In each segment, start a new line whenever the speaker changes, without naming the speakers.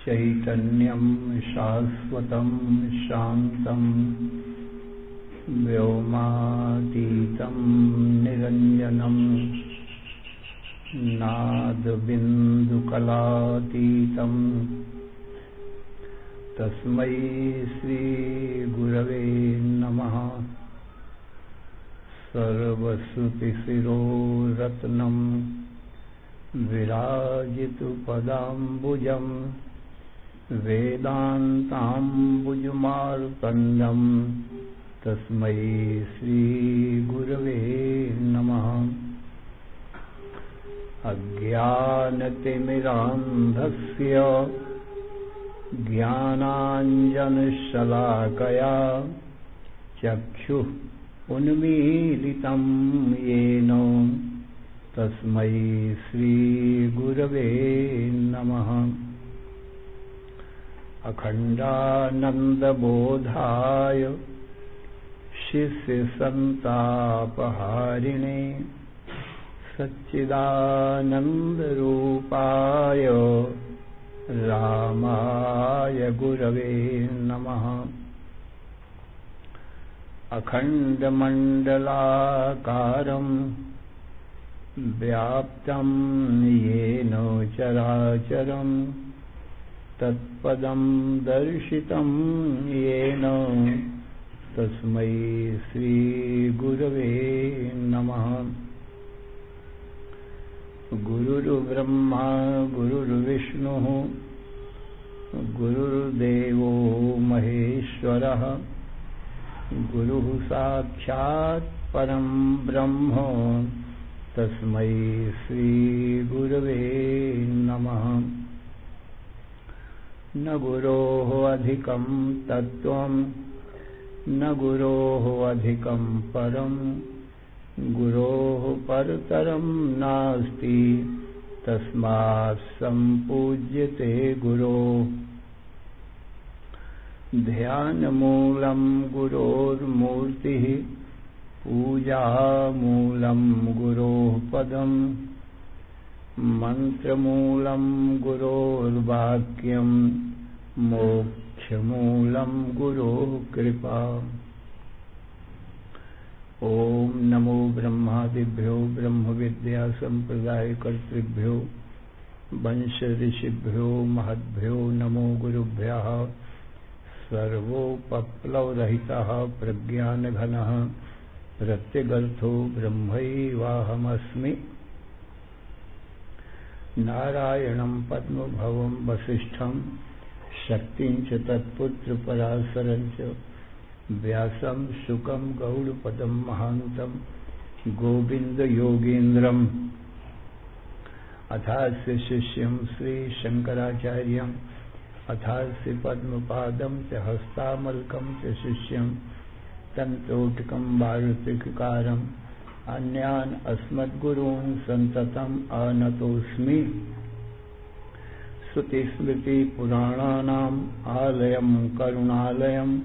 चैतन्यं शाश्वतं शान्तं व्योमातीतं निरञ्जनं नादबिन्दुकलातीतं तस्मै श्रीगुरवे नमः। सर्वश्रुतिशिरोरत्नं विराजितपदाम्बुजं वेदान्ताम्बुजमार्कण्डं तस्मै श्रीगुरवे नमः। अज्ञानतिमिरान्धस्य ज्ञानाञ्जनशलाकया चक्षुः उन्मीलितं येन तस्मै श्रीगुरवे नमः। अखण्डानन्दबोधाय शिष्यसन्तापहारिणे सच्चिदानन्दरूपाय रामाय गुरवे नमः। अखण्डमण्डलाकारं व्याप्तं येन चराचरं तत्पदं दर्शितं येन तस्मै श्रीगुरवे नमः। गुरुर्ब्रह्मा गुरुर्विष्णुः गुरुर्देवो महेश्वरः गुरुः साक्षात् परं ब्रह्म तस्मै श्रीगुरवे नमः। न गुरोः अधिकं तत्त्वं न गुरोः अधिकं परं गुरोः परतरं नास्ति तस्मात् सम्पूज्यते गुरोः। ध्यानमूलं गुरोर्मूर्तिः पूजामूलं गुरोः पदम् मन्त्रमूलं गुरोर्वाक्यं मोक्षमूलं गुरोः कृपा। ओम नमो ब्रह्मादिभ्यो ब्रह्मविद्या संप्रदायकर्तृभ्यो वंश ऋषिभ्यो महद्भ्यो नमो गुरुभ्यः। सर्वोपप्लवरहितः प्रज्ञानघनः प्रत्यगर्थो ब्रह्मैवाहमस्मि। नारायणं पद्मभवं वसिष्ठं शक्तिं च तत्पुत्र पराशरं च व्यासं शुकं गौडपदं महान्तं गोविन्द योगीन्द्रम् अथास्य शिष्यं श्रीशंकराचार्यम् अथास्य पद्मपादं च हस्तामलकं च शिष्यं तन्तोटकं वार्तिककारम् अन्यान् अस्मद्गुरून् सन्ततम् आनतोऽस्मि। श्रुतिस्मृतिपुराणानाम् आलयं करुणालयं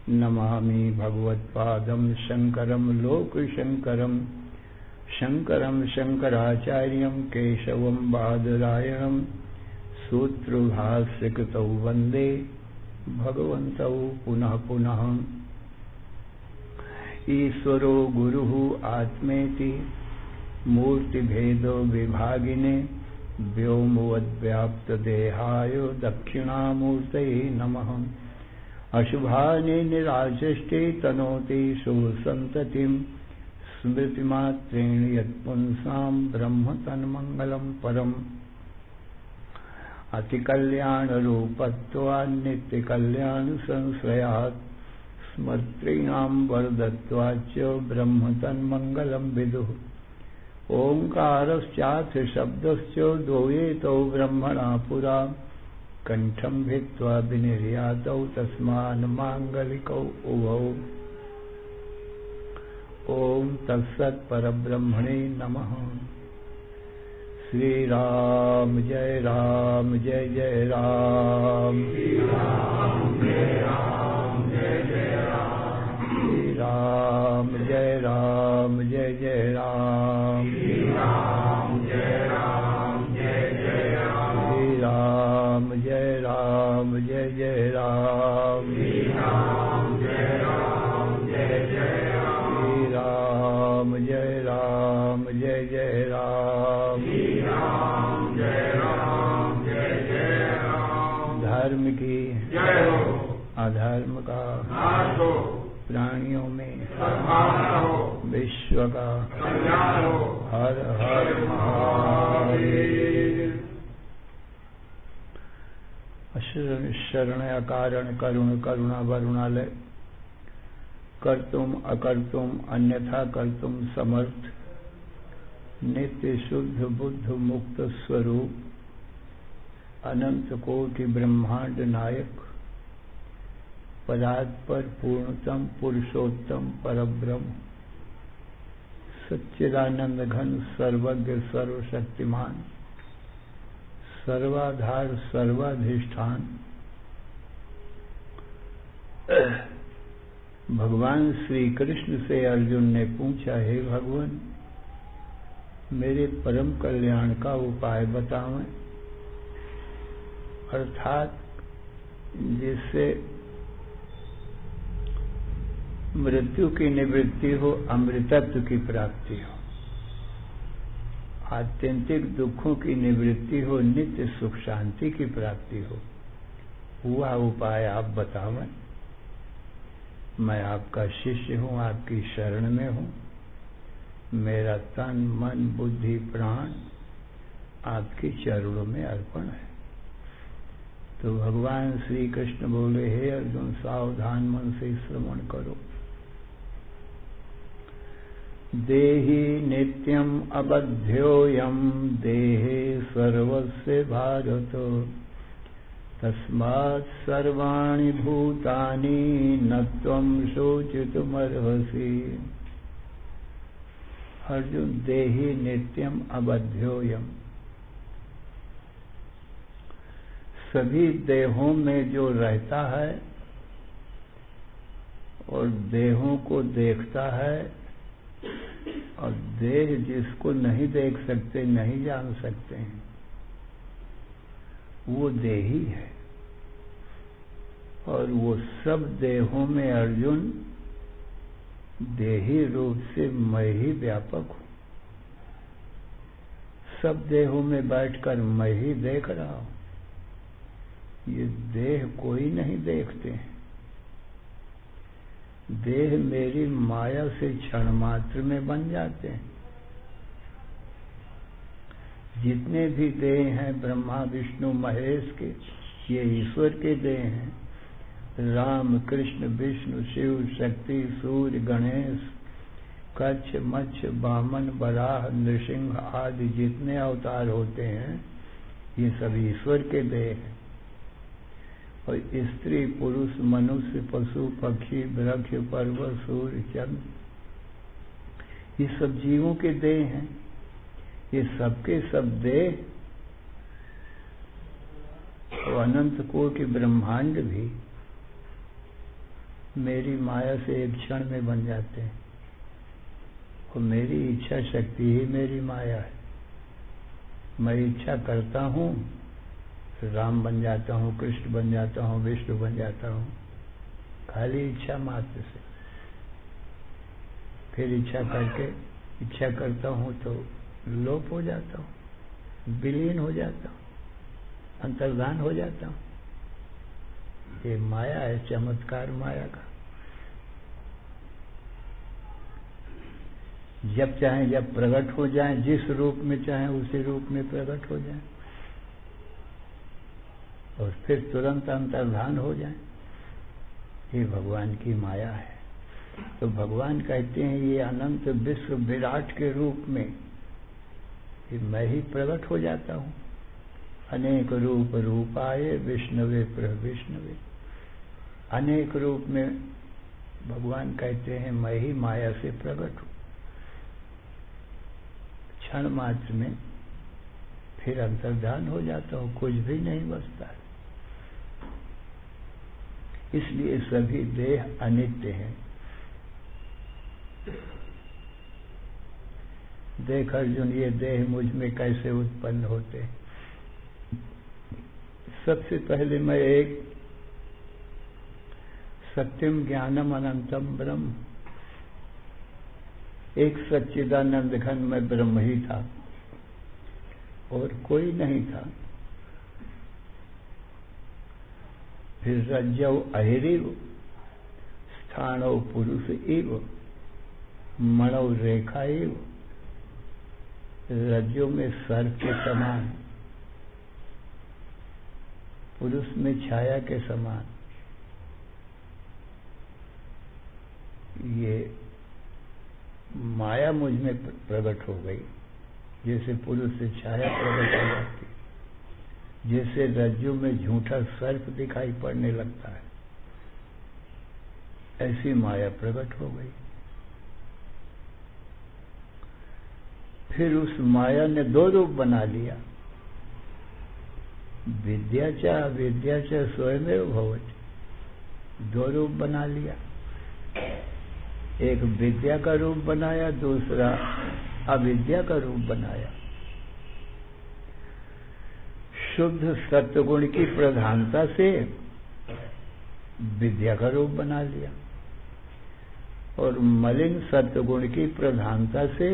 नमामि भगवत्पादं शङ्करं लोकशङ्करं। शङ्करं शङ्कराचार्यं केशवं बादरायणं सूत्रभाष्यकृतौ वन्दे भगवन्तौ पुनः पुनः। ईश्वरो गुरुः आत्मेति मूर्तिभेदो विभागिने व्योमवद्व्याप्तदेहाय दक्षिणामूर्तये नमः। अशुभानि निराशिष्टे तनोति शुभसन्ततिम् स्मृतिमात्रेण यत्पुंसाम् ब्रह्म तन्मङ्गलम् परम् अतिकल्याणरूपत्वान् नित्यकल्याणसंश्रयात् स्मर्तॄणाम् वरदत्वाच्च ब्रह्म तन्मङ्गलम् विदुः ओङ्कारश्चाथ शब्दश्च द्वयेतौ ब्रह्मणा पुरा कण्ठम् भित्त्वा विनिर्यातौ तस्मान् माङ्गलिकौ उभौ ॐ तत्सत् परब्रह्मणे नमः। श्री राम जय राम जय जय राम। श्री राम जय राम जय जय राम। श्री राम जय राम जय जय राम। श्री राम जय राम जय जय राम। श्री राम जय राम जय जय राम। श्री राम जय राम जय जय राम। श्री राम जय राम जय जय राम। श्री राम जय राम जय जय राम। धर्म की जय हो, अधर्म का नाश हो, प्राणियों में सद्भावना हो, विश्व का कल्याण हो। हर हर महादेव। शरण अकारण करुण करुणा वरुणालय कर्तुम अकर्तुम अन्यथा कर्तुम समर्थ नित्य शुद्ध बुद्ध मुक्त स्वरूप अनंत कोटि ब्रह्मांड नायक परात्पर पूर्णतम पुरुषोत्तम परब्रह्म सच्चिदानंद घन सर्वज्ञ सर्वशक्तिमान सर्वाधार सर्वाधिष्ठान भगवान श्री कृष्ण से अर्जुन ने पूछा, हे भगवान मेरे परम कल्याण का उपाय बतावें, अर्थात जिससे मृत्यु की निवृत्ति हो, अमृतत्व की प्राप्ति हो, आत्यंतिक दुखों की निवृत्ति हो, नित्य सुख शांति की प्राप्ति हो, वह उपाय आप बतावें। मैं आपका शिष्य हूँ, आपकी शरण में हूँ, मेरा तन मन बुद्धि प्राण आपके चरणों में अर्पण है। तो भगवान श्री कृष्ण बोले, हे अर्जुन सावधान मन से श्रवण करो। देहि नित्यम अबध्योयम देहे सर्वस्य भारत तस्मात् सर्वाणि भूतानि न त्वं शोचितुमर्हसि। अर्जुन देहि नित्यम अबध्योयम, सभी देहों में जो रहता है और देहों को देखता है और देह जिसको नहीं देख सकते नहीं जान सकते हैं वो देही है। और वो सब देहों में अर्जुन देही रूप से मैं ही व्यापक हूं। सब देहों में बैठकर मैं ही देख रहा हूं। ये देह कोई नहीं देखते हैं। देह मेरी माया से क्षण मात्र में बन जाते हैं। जितने भी देह हैं ब्रह्मा विष्णु महेश के, ये ईश्वर के देह हैं। राम कृष्ण विष्णु शिव शक्ति सूर्य गणेश कच्छ मच्छ वामन बराह नृसिंह आदि जितने अवतार होते हैं ये सब ईश्वर के देह हैं। और स्त्री पुरुष मनुष्य पशु पक्षी वृक्ष पर्वत सूर्य चंद्र ये सब जीवों के देह हैं। ये सबके सब देह और अनंत कोटि ब्रह्मांड भी मेरी माया से एक क्षण में बन जाते हैं। और मेरी इच्छा शक्ति ही मेरी माया है। मैं इच्छा करता हूँ राम बन जाता हूँ, कृष्ण बन जाता हूँ, विष्णु बन जाता हूँ, खाली इच्छा मात्र से। फिर इच्छा करता हूँ तो लोप हो जाता हूँ, विलीन हो जाता हूँ, अंतर्धान हो जाता हूँ। ये माया है, चमत्कार माया का। जब चाहें जब प्रकट हो जाएं, जिस रूप में चाहें उसी रूप में प्रकट हो जाएं और फिर तुरंत अंतर्धान हो जाएं। ये भगवान की माया है। तो भगवान कहते हैं ये अनंत विश्व विराट के रूप में मैं ही प्रकट हो जाता हूँ। अनेक रूप रूपाय विष्णवे प्रविष्णवे। अनेक रूप में भगवान कहते हैं मैं ही माया से प्रकट हूँ। क्षण मात्र में फिर अंतर्धान हो जाता हूँ, कुछ भी नहीं बचता है। इसलिए सभी देह अनित्य हैं। देख अर्जुन, ये देह मुझ में कैसे उत्पन्न होते हैं। सबसे पहले मैं एक सत्यम ज्ञानम अनंतम ब्रह्म, एक सच्चिदानंद घन में ब्रह्म ही था और कोई नहीं था। फिर रज्जौ अहिरिव स्थाणौ पुरुष इव मणौ रेखा इव। रज्जो में सर्प के समान, पुरुष में छाया के समान। ये माया मुझ में प्रकट हो गई, जैसे पुरुष से छाया प्रकट हो जाती, जैसे रज्जु में झूठा सर्प दिखाई पड़ने लगता है, ऐसी माया प्रकट हो गई। फिर उस माया ने दो रूप बना लिया। विद्या च अविद्या च स्वयमेव भवति। दो रूप बना लिया, एक विद्या का रूप बनाया, दूसरा अविद्या का रूप बनाया। शुद्ध सत्वगुण की प्रधानता से विद्या का रूप बना लिया और मलिन सत्वगुण की प्रधानता से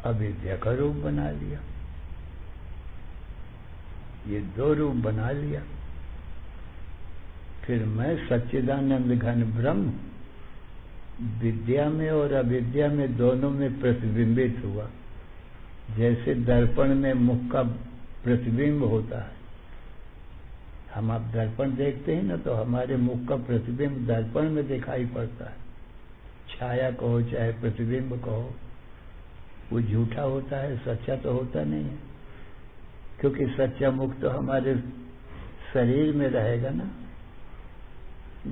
अविद्या का रूप बना लिया। ये दो रूप बना लिया। फिर मैं सच्चिदानंद घन ब्रह्म विद्या में और अविद्या में दोनों में प्रतिबिंबित हुआ। जैसे दर्पण में मुख का प्रतिबिंब होता है, हम आप दर्पण देखते हैं ना, तो हमारे मुख का प्रतिबिंब दर्पण में दिखाई पड़ता है। छाया कहो चाहे प्रतिबिंब कहो, वो झूठा होता है, सच्चा तो होता नहीं है। क्योंकि सच्चा मुख तो हमारे शरीर में रहेगा ना,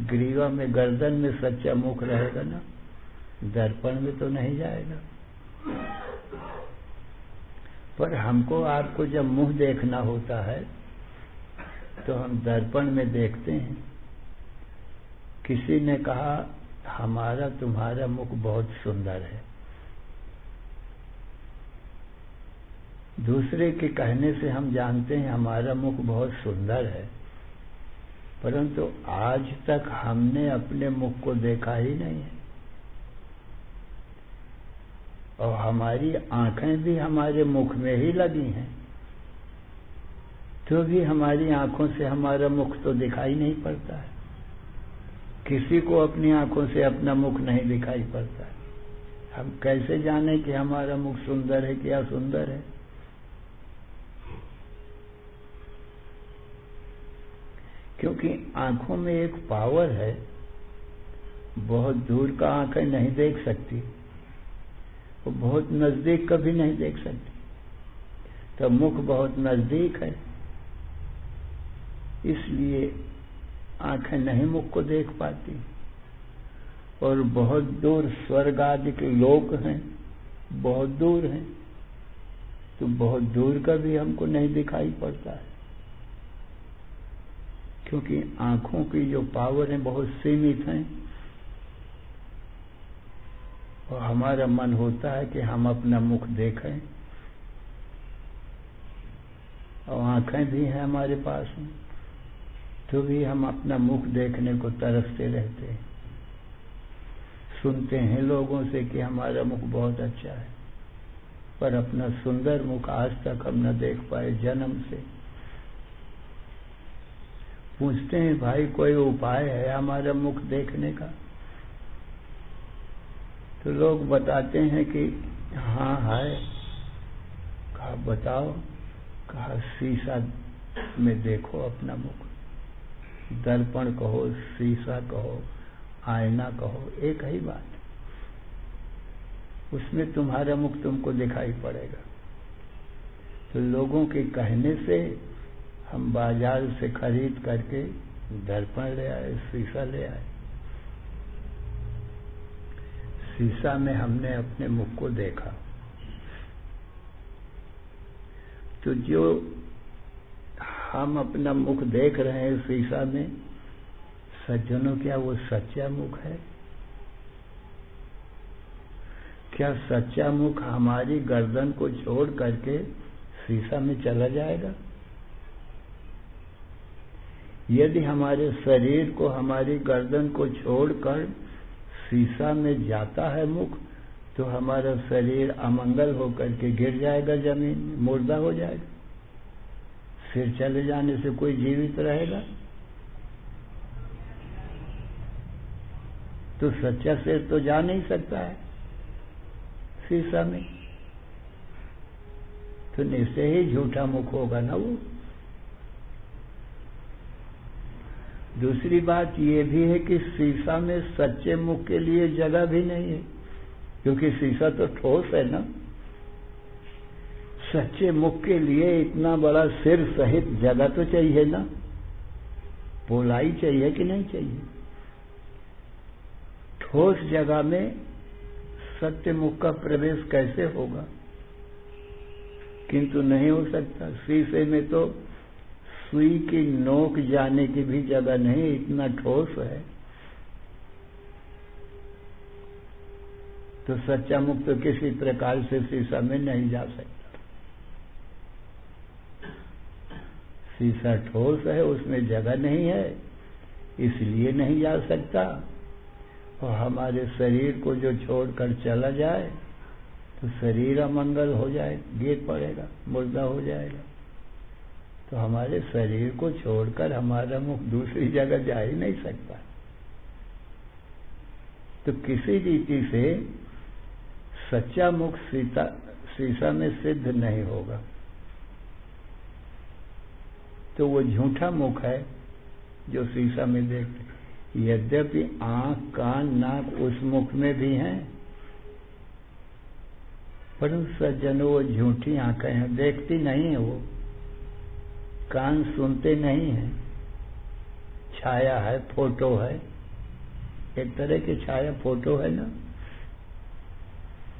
ग्रीवा में गर्दन में सच्चा मुख रहेगा ना, दर्पण में तो नहीं जाएगा। पर हमको आपको जब मुंह देखना होता है तो हम दर्पण में देखते हैं। किसी ने कहा हमारा तुम्हारा मुख बहुत सुंदर है, दूसरे के कहने से हम जानते हैं हमारा मुख बहुत सुंदर है, परंतु आज तक हमने अपने मुख को देखा ही नहीं है। और हमारी आंखें भी हमारे मुख में ही लगी हैं, तो भी हमारी आंखों से हमारा मुख तो दिखाई नहीं पड़ता है। किसी को अपनी आंखों से अपना मुख नहीं दिखाई पड़ता है। हम कैसे जाने कि हमारा मुख सुंदर है कि असुंदर है? क्योंकि आंखों में एक पावर है, बहुत दूर का आंखें नहीं देख सकती, वो बहुत नजदीक कभी नहीं देख सकती। तो मुख बहुत नजदीक है, इसलिए आंखें नहीं मुख को देख पाती। और बहुत दूर स्वर्ग आदि के लोक हैं, बहुत दूर हैं, तो बहुत दूर का भी हमको नहीं दिखाई पड़ता है। क्योंकि आंखों की जो पावर है बहुत सीमित है। और हमारा मन होता है कि हम अपना मुख देखें, और आंखें भी हैं हमारे पास में, तो भी हम अपना मुख देखने को तरसते रहते हैं। सुनते हैं लोगों से कि हमारा मुख बहुत अच्छा है, पर अपना सुंदर मुख आज तक हम न देख पाए जन्म से। पूछते हैं भाई कोई उपाय है हमारा मुख देखने का? तो लोग बताते हैं कि हाँ है। कहा बताओ। कहा शीशा में देखो अपना मुख। दर्पण कहो, शीशा कहो, आईना कहो, एक ही बात। उसमें तुम्हारा मुख तुमको दिखाई पड़ेगा। तो लोगों के कहने से हम बाजार से खरीद करके दर्पण ले आए, शीशा ले आए। शीशा में हमने अपने मुख को देखा। तो जो हम अपना मुख देख रहे हैं शीशा में, सज्जनों, क्या वो सच्चा मुख है? क्या सच्चा मुख हमारी गर्दन को छोड़ करके शीशा में चला जाएगा? यदि हमारे शरीर को, हमारी गर्दन को छोड़कर शीशा में जाता है मुख, तो हमारा शरीर अमंगल होकर के गिर जाएगा जमीन में, मुर्दा हो जाएगा। सिर चले जाने से कोई जीवित रहेगा? तो सच्चा सिर तो जा नहीं सकता है शीशा में, तो निश्चय ही झूठा मुख होगा ना वो। दूसरी बात ये भी है कि शीशा में सच्चे मुख के लिए जगह भी नहीं है, क्योंकि शीशा तो ठोस है ना। सच्चे मुख के लिए इतना बड़ा सिर सहित जगह तो चाहिए ना, पोलाई चाहिए कि नहीं चाहिए? ठोस जगह में सत्य मुख का प्रवेश कैसे होगा? किंतु नहीं हो सकता। शीशे में तो सुई की नोक जाने की भी जगह नहीं, इतना ठोस है। तो सच्चा मुख तो किसी प्रकार से शीशा में नहीं जा सकता। शीशा ठोस है, उसमें जगह नहीं है, इसलिए नहीं जा सकता। और हमारे शरीर को जो छोड़कर चला जाए तो शरीर अमंगल हो जाए, गिर पड़ेगा, मुर्दा हो जाएगा। तो हमारे शरीर को छोड़कर हमारा मुख दूसरी जगह जा ही नहीं सकता। तो किसी रीति से सच्चा मुख शीशा में सिद्ध नहीं होगा। तो वो झूठा मुख है जो शीशा में देखते। यद्यपि आंख, कान, नाक उस मुख में भी हैं, परंतु सज्जनों वो झूठी आंखें हैं, देखती नहीं है वो। कान सुनते नहीं हैं, छाया है, फोटो है, एक तरह की छाया फोटो है ना।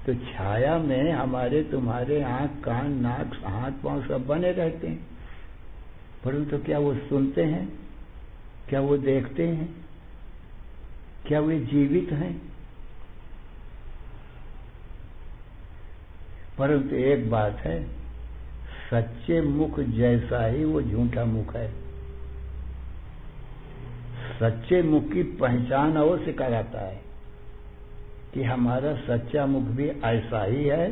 तो छाया में हमारे तुम्हारे आंख, कान, नाक, हाथ, पांव सब बने रहते हैं, परंतु क्या वो सुनते हैं? क्या वो देखते हैं? क्या वे जीवित हैं? परंतु एक बात है, सच्चे मुख जैसा ही वो झूठा मुख है। सच्चे मुख की पहचान अवश्य कराता है कि हमारा सच्चा मुख भी ऐसा ही है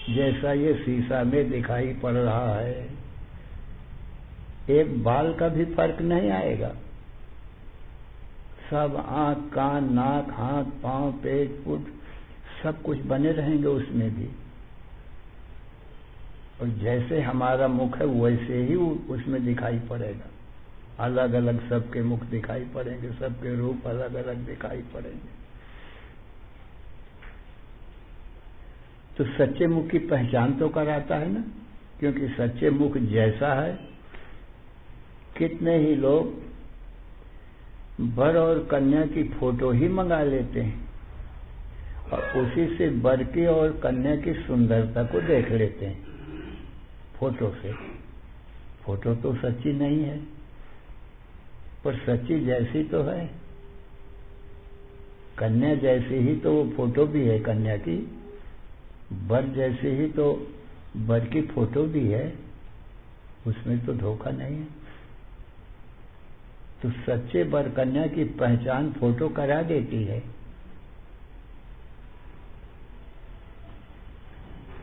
जैसा ये शीशा में दिखाई पड़ रहा है। एक बाल का भी फर्क नहीं आएगा। सब आंख, कान, नाक, हाथ, पांव, पेट, पुट सब कुछ बने रहेंगे उसमें भी। और जैसे हमारा मुख है वैसे ही उसमें दिखाई पड़ेगा। अलग अलग सबके मुख दिखाई पड़ेंगे, सबके रूप अलग अलग दिखाई पड़ेंगे। तो सच्चे मुख की पहचान तो कराता है ना, क्योंकि सच्चे मुख जैसा है। कितने ही लोग वर और कन्या की फोटो ही मंगा लेते हैं और उसी से वर की और कन्या की सुंदरता को देख लेते हैं फोटो से। फोटो तो सच्ची नहीं है, पर सच्ची जैसी तो है। कन्या जैसी ही तो वो फोटो भी है कन्या की, वर जैसे ही तो वर की फोटो भी है, उसमें तो धोखा नहीं है। तो सच्चे वर कन्या की पहचान फोटो करा देती है।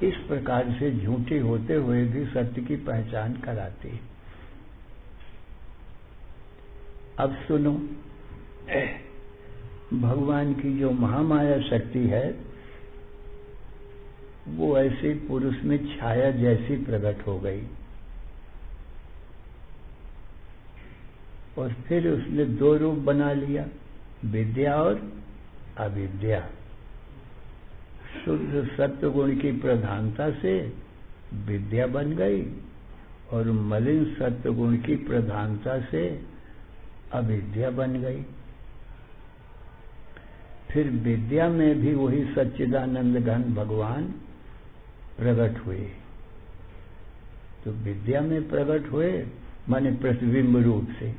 इस प्रकार से झूठी होते हुए भी सत्य की पहचान कराती है। अब सुनो, भगवान की जो महामाया शक्ति है वो ऐसे पुरुष में छाया जैसी प्रकट हो गई, और फिर उसने दो रूप बना लिया, विद्या और अविद्या। शुद्ध सत्वगुण की प्रधानता से विद्या बन गई और मलिन सत्वगुण की प्रधानता से अविद्या बन गई। फिर विद्या में भी वही सच्चिदानंद घन भगवान प्रकट हुए। तो विद्या में प्रकट हुए माने प्रतिबिंब रूप से,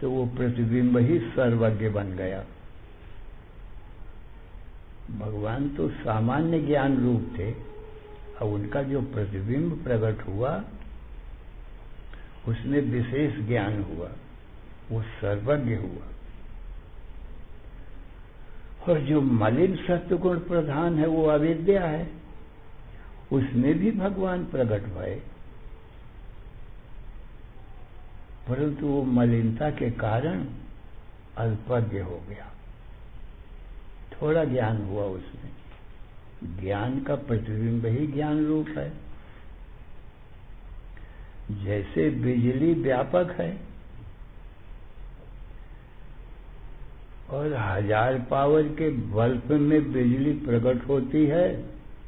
तो वो प्रतिबिंब ही सर्वज्ञ बन गया। भगवान तो सामान्य ज्ञान रूप थे, और उनका जो प्रतिबिंब प्रकट हुआ उसमें विशेष ज्ञान हुआ, वो सर्वज्ञ हुआ। और जो मलिन सत्वगुण प्रधान है वो अविद्या है, उसमें भी भगवान प्रकट भये, परंतु वो मलिनता के कारण अल्पज्ञ हो गया, थोड़ा ज्ञान हुआ उसमें। ज्ञान का प्रतिबिंब ही ज्ञान रूप है। जैसे बिजली व्यापक है और 1000 पावर के बल्ब में बिजली प्रकट होती है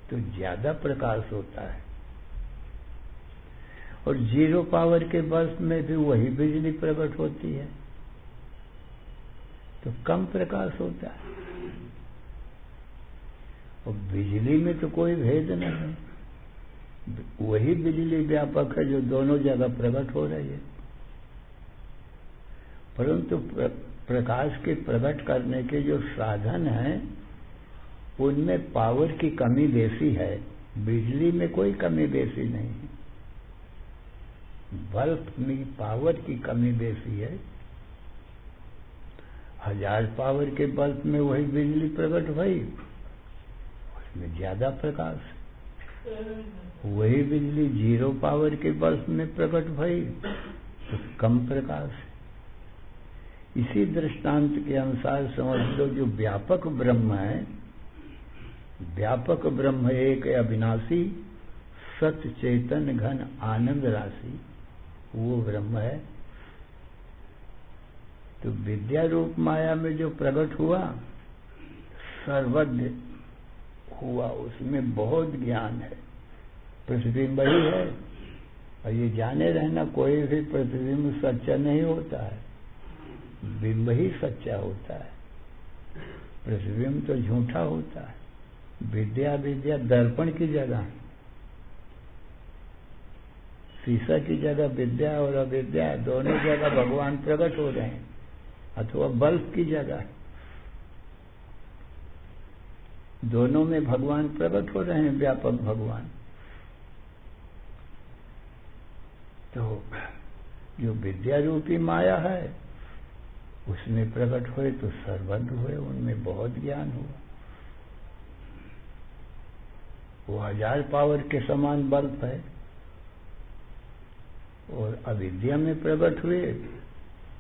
तो ज्यादा प्रकाश होता है, और 0 पावर के बल्ब में भी वही बिजली प्रकट होती है तो कम प्रकाश होता है। और बिजली में तो कोई भेद नहीं, वही बिजली व्यापक है जो दोनों जगह प्रकट हो रही है, परंतु प्रकाश के प्रकट करने के जो साधन हैं उनमें पावर की कमी बेसी है। बिजली में कोई कमी बेसी नहीं है, बल्ब में पावर की कमी बेसी है। 1000 पावर के बल्ब में वही बिजली प्रकट हुई, उसमें ज्यादा प्रकाश। वही बिजली 0 पावर के बल्ब में प्रकट हुई तो कम प्रकाश। इसी दृष्टांत के अनुसार समझ लो, जो व्यापक ब्रह्म है, व्यापक ब्रह्म एक अविनाशी सत्य चेतन घन आनंद राशि, वो ब्रह्म है। तो विद्या रूप माया में जो प्रकट हुआ सर्वज्ञ हुआ, उसमें बहुत ज्ञान है, प्रतिबिंब ही है। और ये जाने रहना, कोई भी प्रतिबिंब सच्चा नहीं होता है, बिंब ही सच्चा होता है, प्रतिबिंब तो झूठा होता है। विद्या विद्या दर्पण की जगह, शीशा की जगह विद्या और अविद्या दोनों जगह भगवान प्रकट हो रहे हैं, अथवा बल्ब की जगह, दोनों में भगवान प्रकट हो रहे हैं, व्यापक भगवान। तो जो विद्या रूपी माया है उसमें प्रकट हुए तो सर्वज्ञ हुए, उनमें बहुत ज्ञान हुआ। वो 1000 पावर के समान बल्ब है, और अविद्या में प्रकट हुए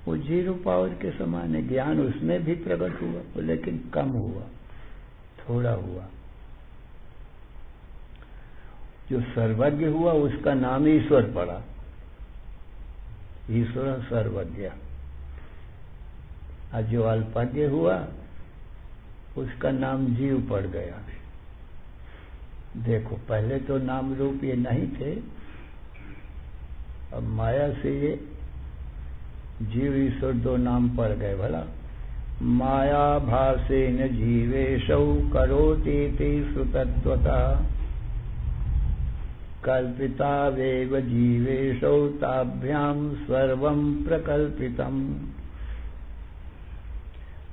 वो 0 पावर के समान है। ज्ञान उसमें भी प्रकट हुआ, लेकिन कम हुआ, थोड़ा हुआ। जो सर्वज्ञ हुआ उसका नाम ईश्वर पड़ा, ईश्वर सर्वज्ञ। और जो अल्पज्ञ हुआ उसका नाम जीव पड़ गया। देखो, पहले तो नाम रूप ये नहीं थे, अब माया से ये जीव ईश्वर दो नाम पड़ गए। भला माया भासेन जीवेशौ करोतीति श्रुतत्वता कल्पितावेव जीवेशौ ताभ्याम सर्वं प्रकल्पितम्।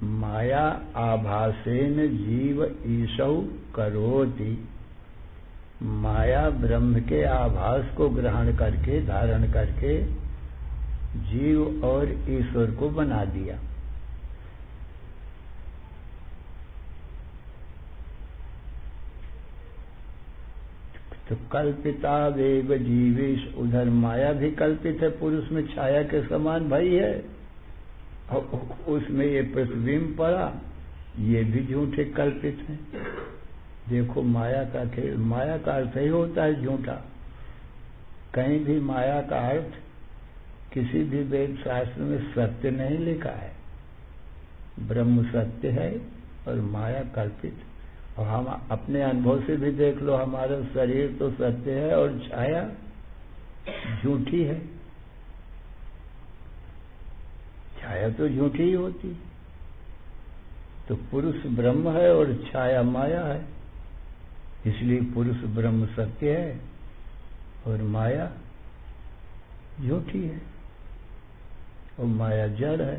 माया आभासेन जीव ईशौ करोति, माया ब्रह्म के आभास को ग्रहण करके, धारण करके जीव और ईश्वर को बना दिया। तो कल्पिता वेव जीवेश, उधर माया भी कल्पित है, पुरुष में छाया के समान भाई है, और उसमें ये प्रतिबिंब पड़ा, ये भी झूठे कल्पित हैं। देखो माया का खेल, माया का अर्थ ही होता है झूठा। कहीं भी माया का अर्थ किसी भी वेद शास्त्र में सत्य नहीं लिखा है। ब्रह्म सत्य है और माया कल्पित। और हम अपने अनुभव से भी देख लो, हमारा शरीर तो सत्य है और छाया झूठी है। छाया तो झूठी ही होती है। तो पुरुष ब्रह्म है और छाया माया है, इसलिए पुरुष ब्रह्म सत्य है और माया झूठी है। और माया जड़ है,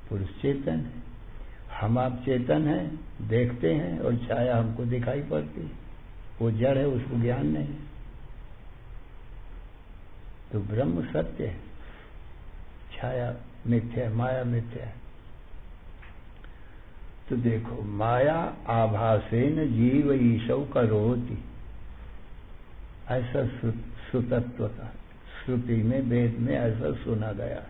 पुरुष चेतन है। हम आप चेतन हैं, देखते हैं, और छाया हमको दिखाई पड़ती है। वो जड़ है, उसको ज्ञान नहीं। तो ब्रह्म सत्य है, छाया मिथ्या है, माया मिथ्या है। तो देखो, माया आभासेन जीव ईशौ करोति, ऐसा सुतत्व का श्रुति में, वेद में ऐसा सुना गया।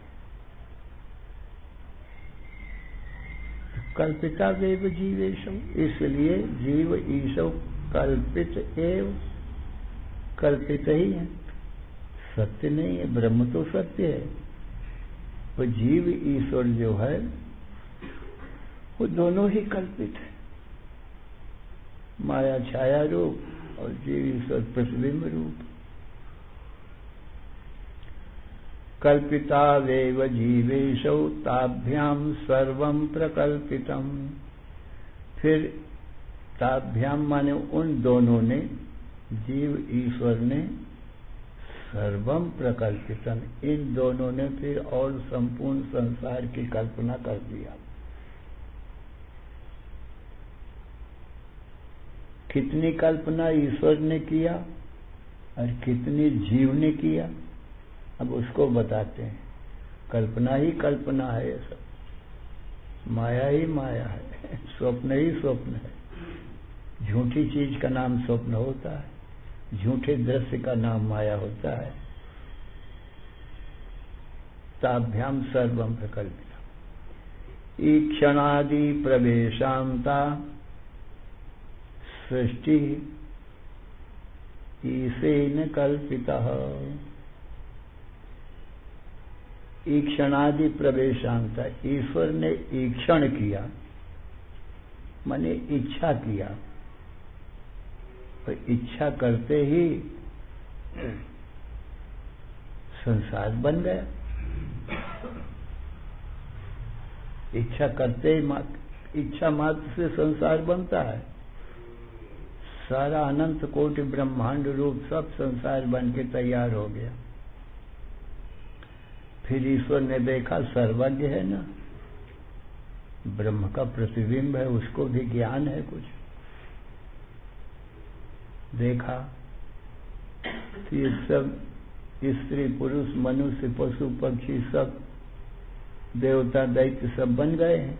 कल्पिता वेव जीवेशौ, इसलिए जीव ईशौ कल्पित एव, कल्पित ही है, सत्य नहीं है। ब्रह्म तो सत्य है, वो जीव ईश्वर जो है वो दोनों ही कल्पित है। माया छाया रूप और जीव ईश्वर प्रतिबिंब रूप। कल्पिता वेव जीवेशौ ताभ्याम सर्वं प्रकल्पितम। फिर ताभ्याम माने उन दोनों ने, जीव ईश्वर ने, सर्वम प्रकल्पितम, इन दोनों ने फिर और संपूर्ण संसार की कल्पना कर दिया। कितनी कल्पना ईश्वर ने किया और कितनी जीव ने किया, अब उसको बताते हैं। कल्पना ही कल्पना है, ये सब माया ही माया है, स्वप्न ही स्वप्न है। झूठी चीज का नाम स्वप्न होता है, झूठे दृश्य का नाम माया होता है। ताभ्याम सर्वं प्रकल्पितम् ईक्षणादि प्रवेशांता सृष्टि ईशेन कल्पितः। ईक्षणादि प्रवेशांता, ईश्वर ने ईक्षण किया, माने इच्छा किया, और इच्छा करते ही संसार बन गया। इच्छा करते ही, इच्छा मात्र से संसार बनता है। सारा अनंत कोटि ब्रह्मांड रूप सब संसार बन के तैयार हो गया। फिर ईश्वर ने देखा सर्वज्ञ है ना, ब्रह्म का प्रतिबिंब है, उसको भी ज्ञान है कुछ। देखा तो ये सब स्त्री पुरुष मनुष्य पशु पक्षी सब देवता दैत्य सब बन गए हैं,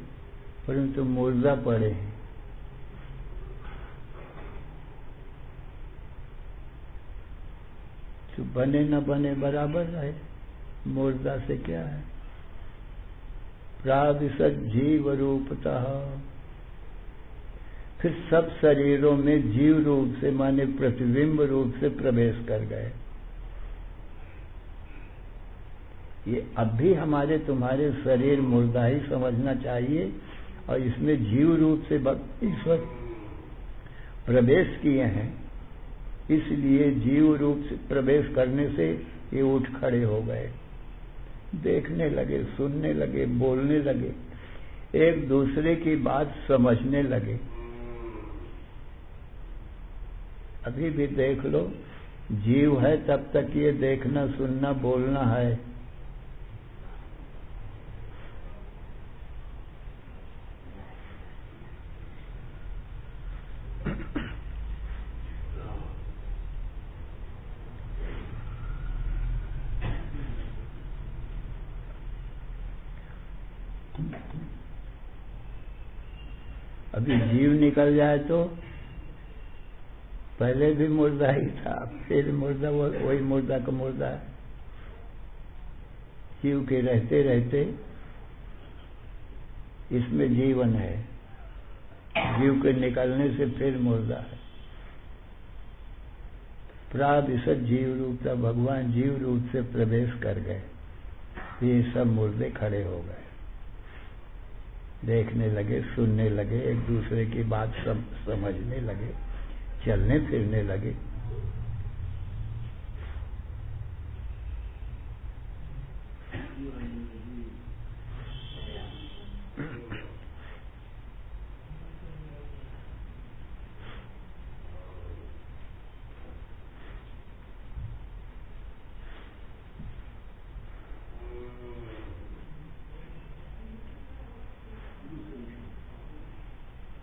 परंतु मुर्दा पड़े हैं। तो बने न बने बराबर रहे, मुर्दा से क्या है। प्राविशत जीव रूपतः, फिर सब शरीरों में जीव रूप से माने प्रतिबिंब रूप से प्रवेश कर गए। ये अब भी हमारे तुम्हारे शरीर मुर्दा ही समझना चाहिए, और इसमें जीव रूप से ईश्वर प्रवेश किए हैं, इसलिए जीव रूप से प्रवेश करने से ये उठ खड़े हो गए, देखने लगे, सुनने लगे, बोलने लगे, एक दूसरे की बात समझने लगे। अभी भी देख लो, जीव है तब तक ये देखना सुनना बोलना है। अभी जीव निकल जाए तो पहले भी मुर्दा ही था, फिर मुर्दा, वही मुर्दा का मुर्दा है। जीव के रहते रहते इसमें जीवन है, जीव के निकलने से फिर मुर्दा है। प्रादिशत जीव रूप था, भगवान जीव रूप से प्रवेश कर गए, ये सब मुर्दे खड़े हो गए, देखने लगे, सुनने लगे, एक दूसरे की बात समझने लगे, चलने फिरने लगे।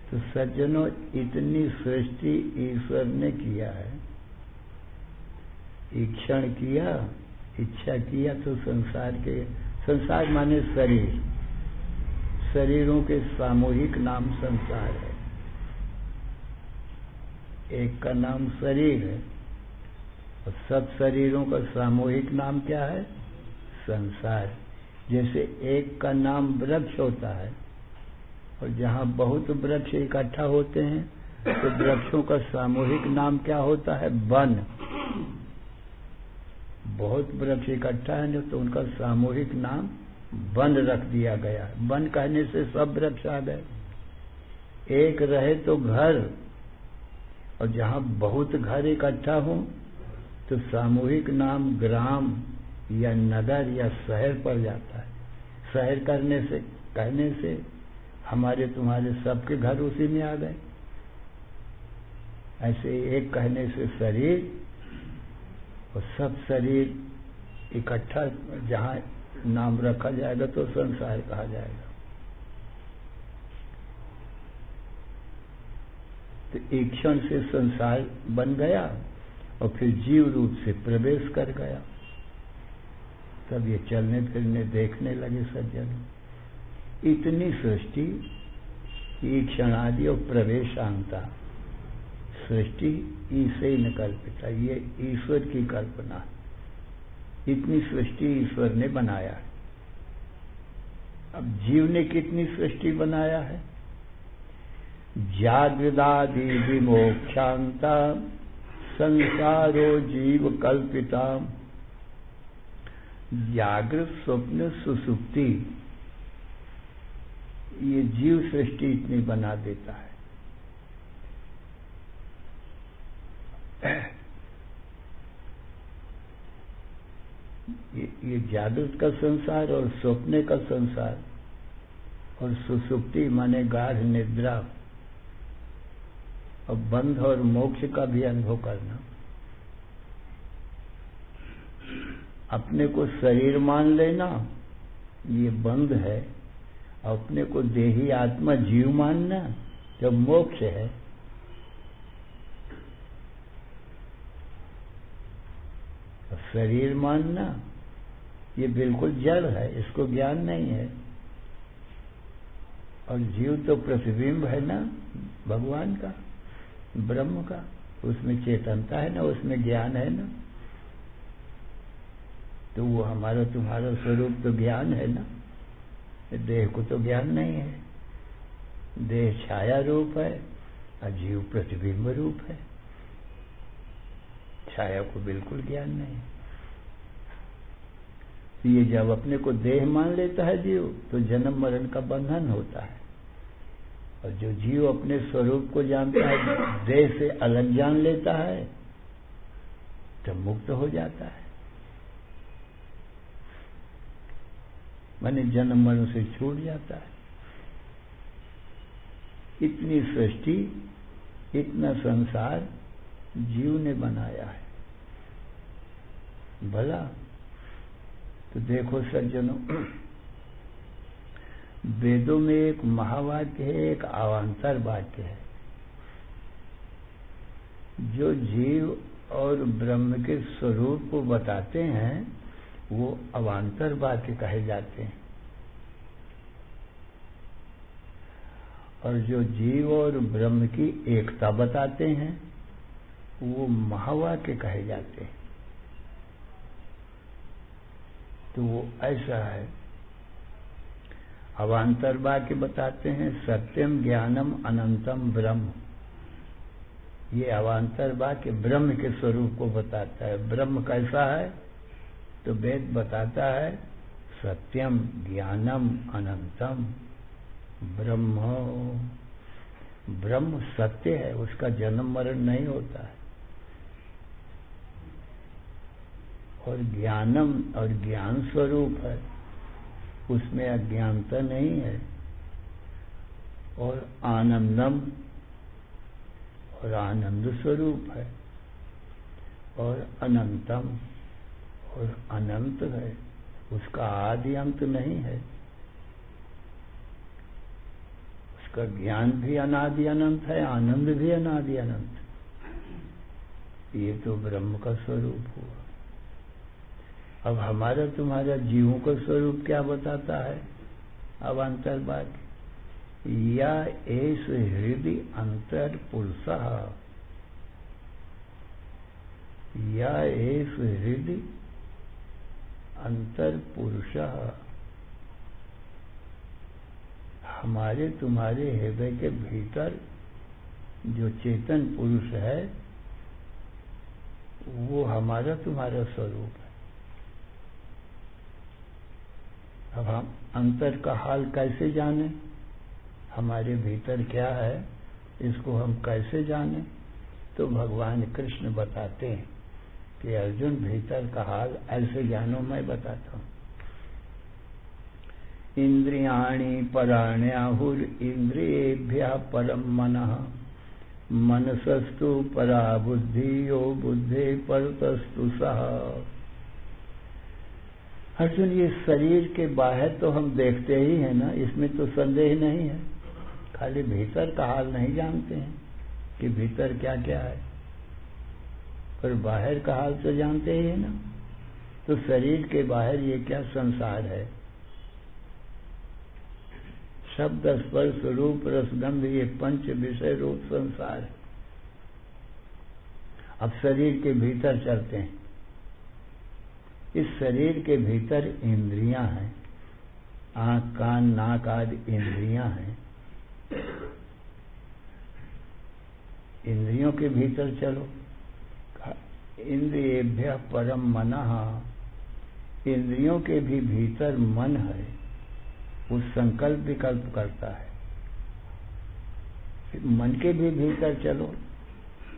तो सज्जनों, इतनी सृष्टि ईश्वर ने किया है। ईक्षण किया, इच्छा किया तो संसार माने शरीर, शरीरों के सामूहिक नाम संसार है। एक का नाम शरीर है और सब शरीरों का सामूहिक नाम क्या है? संसार। जैसे एक का नाम वृक्ष होता है और जहाँ बहुत वृक्ष इकट्ठा होते हैं तो वृक्षों का सामूहिक नाम क्या होता है? वन। बहुत वृक्ष इकट्ठा है तो उनका सामूहिक नाम वन रख दिया गया। वन कहने से सब वृक्ष आ गए। एक रहे तो घर, और जहाँ बहुत घर इकट्ठा हो तो सामूहिक नाम ग्राम या नगर या शहर पड़ जाता है। शहर कहने से हमारे तुम्हारे सबके घर उसी में आ गए। ऐसे एक कहने से शरीर, और सब शरीर इकट्ठा जहाँ नाम रखा जाएगा तो संसार कहा जाएगा। तो ईक्षण से संसार बन गया और फिर जीव रूप से प्रवेश कर गया। तब ये चलने फिरने देखने लगे सज्जन। इतनी सृष्टि, ईक्षण आदि और प्रवेशांता सृष्टि ईसे न कल्पिता, ये ईश्वर की कल्पना। इतनी सृष्टि ईश्वर ने बनाया है। अब जीव ने कितनी सृष्टि बनाया है? जागृदादि विमोक्षांता संसारो जीव कल्पिता। जागृत, स्वप्न, सुसुप्ति, ये जीव सृष्टि इतनी बना देता है। ये जागृत का संसार और स्वप्ने का संसार और सुसुप्ति माने गाढ़ निद्रा और बंध और मोक्ष का भी अनुभव करना। अपने को शरीर मान लेना ये बंध है, अपने को देही आत्मा जीव मानना जो मोक्ष है। शरीर मानना ये बिल्कुल जड़ है, इसको ज्ञान नहीं है। और जीव तो प्रतिबिंब है ना भगवान का, ब्रह्म का, उसमें चेतनता है ना, उसमें ज्ञान है ना। तो वो हमारा तुम्हारा स्वरूप तो ज्ञान है ना। देह को तो ज्ञान नहीं है। देह छाया रूप है और जीव प्रतिबिंब रूप है। छाया को बिल्कुल ज्ञान नहीं। ये जब अपने को देह मान लेता है जीव तो जन्म मरण का बंधन होता है। और जो जीव अपने स्वरूप को जानता है, देह से अलग जान लेता है, तो मुक्त हो जाता है। माने जन्म मरण से छूट जाता है। इतनी सृष्टि, इतना संसार जीव ने बनाया है। भला तो देखो सज्जनों, वेदों में एक महावाक्य है, एक अवांतर वाक्य है। जो जीव और ब्रह्म के स्वरूप को बताते हैं वो अवांतर वाक्य कहे जाते हैं। और जो जीव और ब्रह्म की एकता बताते हैं वो महावाक्य कहे जाते हैं। तो वो ऐसा है। अवान्तर वाक्य बताते हैं, सत्यम ज्ञानम अनंतम ब्रह्म। ये अवान्तर वाक्य ब्रह्म के स्वरूप को बताता है। ब्रह्म कैसा है? तो वेद बताता है सत्यम ज्ञानम अनंतम ब्रह्म। ब्रह्म सत्य है, उसका जन्म मरण नहीं होता है। और ज्ञानम और ज्ञान स्वरूप है, उसमें अज्ञानता नहीं है। और आनंदम और आनंद स्वरूप है। और अनंतम और अनंत है, उसका आदि अंत नहीं है। उसका ज्ञान भी अनादि अनंत है, आनंद भी अनादि अनंत। ये तो ब्रह्म का स्वरूप हुआ। अब हमारा तुम्हारा जीवों का स्वरूप क्या बताता है? अवान्तर वाक्य, या एष हृदय अंतर पुरुषः, या एष हृदय अंतर पुरुषः। हमारे तुम्हारे हृदय के भीतर जो चेतन पुरुष है, वो हमारा तुम्हारा स्वरूप है। अब हम अंतर का हाल कैसे जाने? हमारे भीतर क्या है, इसको हम कैसे जाने? तो भगवान कृष्ण बताते हैं कि अर्जुन, भीतर का हाल ऐसे जानो, मैं बताता हूं। इंद्रियाणि पराण्याहुर इंद्रियेभ्यः परम मनः, मनसस्तु परा बुद्धि, यो बुद्धे परतस्तु सः। अर्जुन, ये शरीर के बाहर तो हम देखते ही हैं ना, इसमें तो संदेह नहीं है। खाली भीतर का हाल नहीं जानते हैं कि भीतर क्या क्या है, पर बाहर का हाल तो जानते ही है ना। तो शरीर के बाहर ये क्या संसार है? शब्द स्पर्श रूप रसगंध, ये पंच विषय रूप संसार है। अब शरीर के भीतर चलते हैं। इस शरीर के भीतर इंद्रियां हैं, आंख कान नाक आदि इंद्रियां हैं। इंद्रियों के भीतर चलो। इंद्रियेभ्यः परम मनः, इंद्रियों के भी भीतर मन है, वो संकल्प विकल्प करता है। मन के भी भीतर चलो।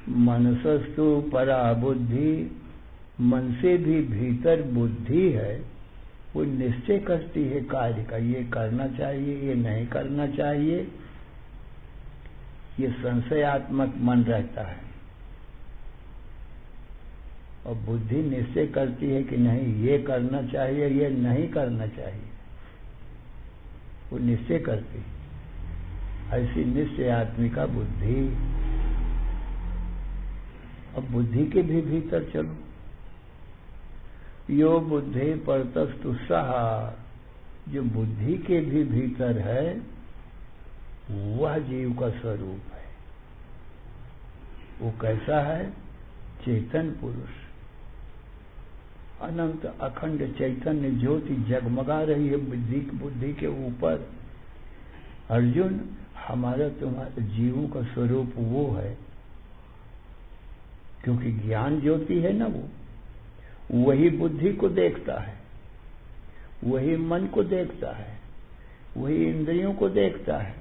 मनसस्तु परा बुद्धि, मन से भी भीतर बुद्धि है, वो निश्चय करती है कार्य का, ये करना चाहिए, ये नहीं करना चाहिए। ये संशयात्मक मन रहता है। और बुद्धि निश्चय करती है कि नहीं, ये करना चाहिए, ये नहीं करना चाहिए। वो निश्चय करती है। ऐसी निश्चयात्मिका बुद्धि। अब बुद्धि के भी भीतर चलो। यो बुद्धि परतस्तु सः, जो बुद्धि के भी भीतर है, वह जीव का स्वरूप है। वो कैसा है? चेतन पुरुष, अनंत अखंड चैतन्य ज्योति जगमगा रही है बुद्धि के ऊपर। अर्जुन, हमारा तुम्हारा जीवों का स्वरूप वो है, क्योंकि ज्ञान ज्योति है ना, वो वही बुद्धि को देखता है, वही मन को देखता है, वही इंद्रियों को देखता है,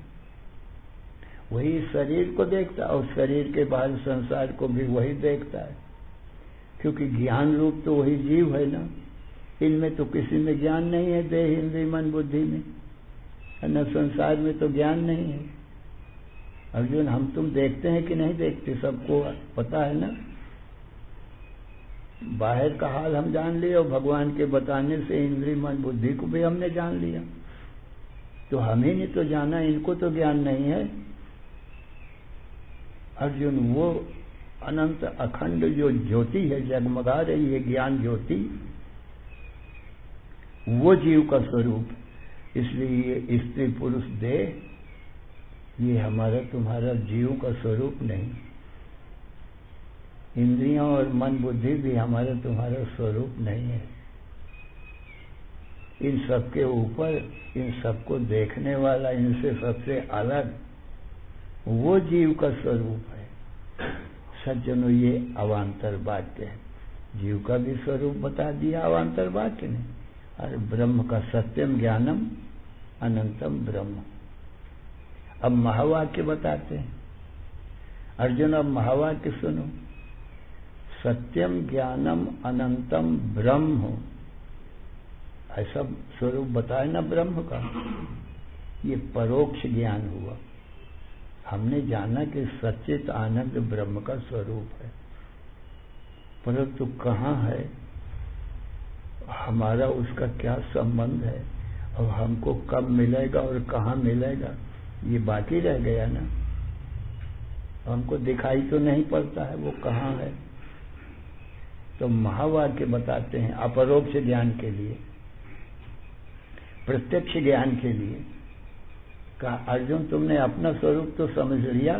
वही शरीर को देखता है, और शरीर के बाहर संसार को भी वही देखता है। क्योंकि ज्ञान रूप तो वही जीव है ना। इनमें तो किसी में ज्ञान नहीं है, देह इंद्रिय मन बुद्धि में, न संसार में तो ज्ञान नहीं है। अर्जुन, हम तुम देखते हैं कि नहीं देखते? सबको पता है ना। बाहर का हाल हम जान लिया, और भगवान के बताने से इंद्रिय मन बुद्धि को भी हमने जान लिया। तो हमें नहीं तो जाना, इनको तो ज्ञान नहीं है। अर्जुन, वो अनंत अखंड जो ज्योति है, जगमगा रही है ज्ञान ज्योति, वो जीव का स्वरूप। इसलिए ये स्त्री पुरुष देह, ये हमारा तुम्हारा जीव का स्वरूप नहीं। इंद्रियों और मन बुद्धि भी हमारा तुम्हारा स्वरूप नहीं है। इन सबके ऊपर इन सबको देखने वाला, इनसे सबसे अलग वो जीव का स्वरूप है। सज्जनों, ये अवान्तर वाक्य है। जीव का भी स्वरूप बता दिया अवान्तर वाक्य ने, और ब्रह्म का सत्यम ज्ञानम अनंतम ब्रह्म। अब महावाक्य बताते हैं। अर्जुन, अब महावाक्य सुनो। सत्यम ज्ञानम अनंतम ब्रह्म, ऐसा स्वरूप बताए ना ब्रह्म का। ये परोक्ष ज्ञान हुआ। हमने जाना कि सच्चित आनंद ब्रह्म का स्वरूप है, परंतु कहाँ है, हमारा उसका क्या संबंध है, और हमको कब मिलेगा और कहाँ मिलेगा, ये बाकी रह गया ना। हमको दिखाई तो नहीं पड़ता है वो कहाँ है। तो महावाक्य बताते हैं अपरोक्ष ज्ञान के लिए, प्रत्यक्ष ज्ञान के लिए। कहा, अर्जुन तुमने अपना स्वरूप तो समझ लिया,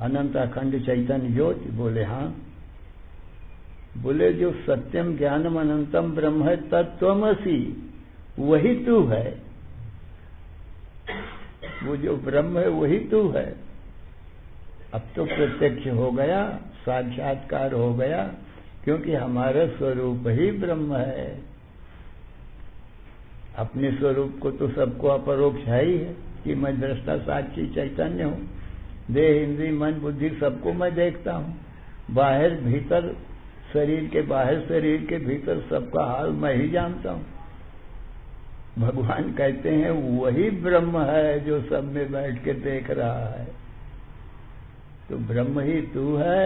अनंत अखंड चैतन्य ज्योति। बोले हाँ। बोले जो सत्यम ज्ञानम अनंतम ब्रह्म है तत्त्वमसि, वही तू है। वो जो ब्रह्म है वही तू है। अब तो प्रत्यक्ष हो गया, साक्षात्कार हो गया, क्योंकि हमारा स्वरूप ही ब्रह्म है। अपने स्वरूप को तो सबको अपरोक्ष है ही है कि मैं दृष्टा साक्षी चैतन्य हूँ। देह इंद्रिय मन बुद्धि सबको मैं देखता हूँ। बाहर भीतर शरीर के बाहर शरीर के भीतर सबका हाल मैं ही जानता हूँ। भगवान कहते हैं वही ब्रह्म है जो सब में बैठ के देख रहा है। तो ब्रह्म ही तू है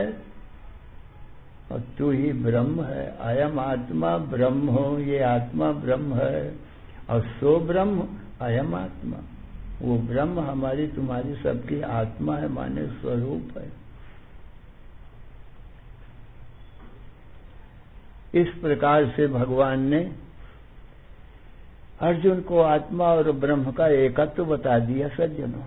और तू ही ब्रह्म है। अयम आत्मा ब्रह्म हो, ये आत्मा ब्रह्म है, और सो ब्रह्म अयम आत्मा। वो ब्रह्म हमारी तुम्हारी सबकी आत्मा है, माने स्वरूप है। इस प्रकार से भगवान ने अर्जुन को आत्मा और ब्रह्म का एकत्व बता दिया। सज्जनों,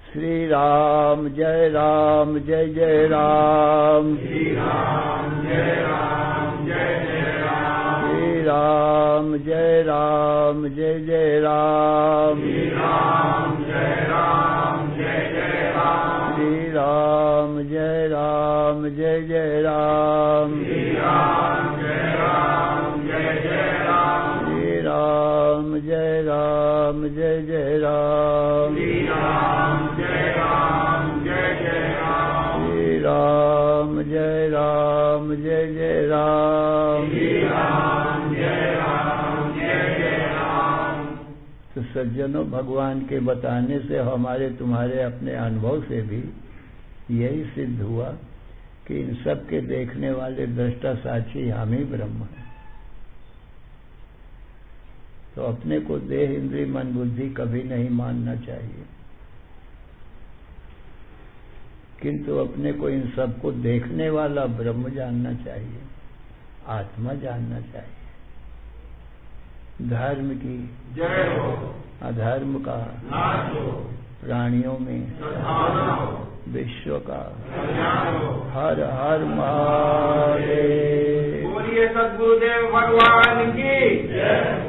श्री राम जय राम जय जय राम, श्री राम जय राम जय जय राम, श्री राम जय राम जय जय राम, श्री राम जय राम जय जय राम, श्री राम जय राम जय जय राम, श्री राम जय राम जय जय राम, श्री राम जय राम जय जय राम, श्री राम जय राम जय जय राम, श्री राम जय राम जय जय राम, श्री राम जय राम जय जय राम। तो सज्जनों, भगवान के बताने से हमारे तुम्हारे अपने अनुभव से भी यही सिद्ध हुआ कि इन सब के देखने वाले दृष्टा साक्षी हम ही ब्रह्म हैं। तो अपने को देह इंद्रिय मन बुद्धि कभी नहीं मानना चाहिए, किंतु अपने को इन सबको देखने वाला ब्रह्म जानना चाहिए, आत्मा जानना चाहिए। धर्म की जय हो, अधर्म का नाश हो, प्राणियों में सद्भावना हो, विश्व का कल्याण हो। हर हर महादेव। बोलिए सद्गुरुदेव भगवान की जय।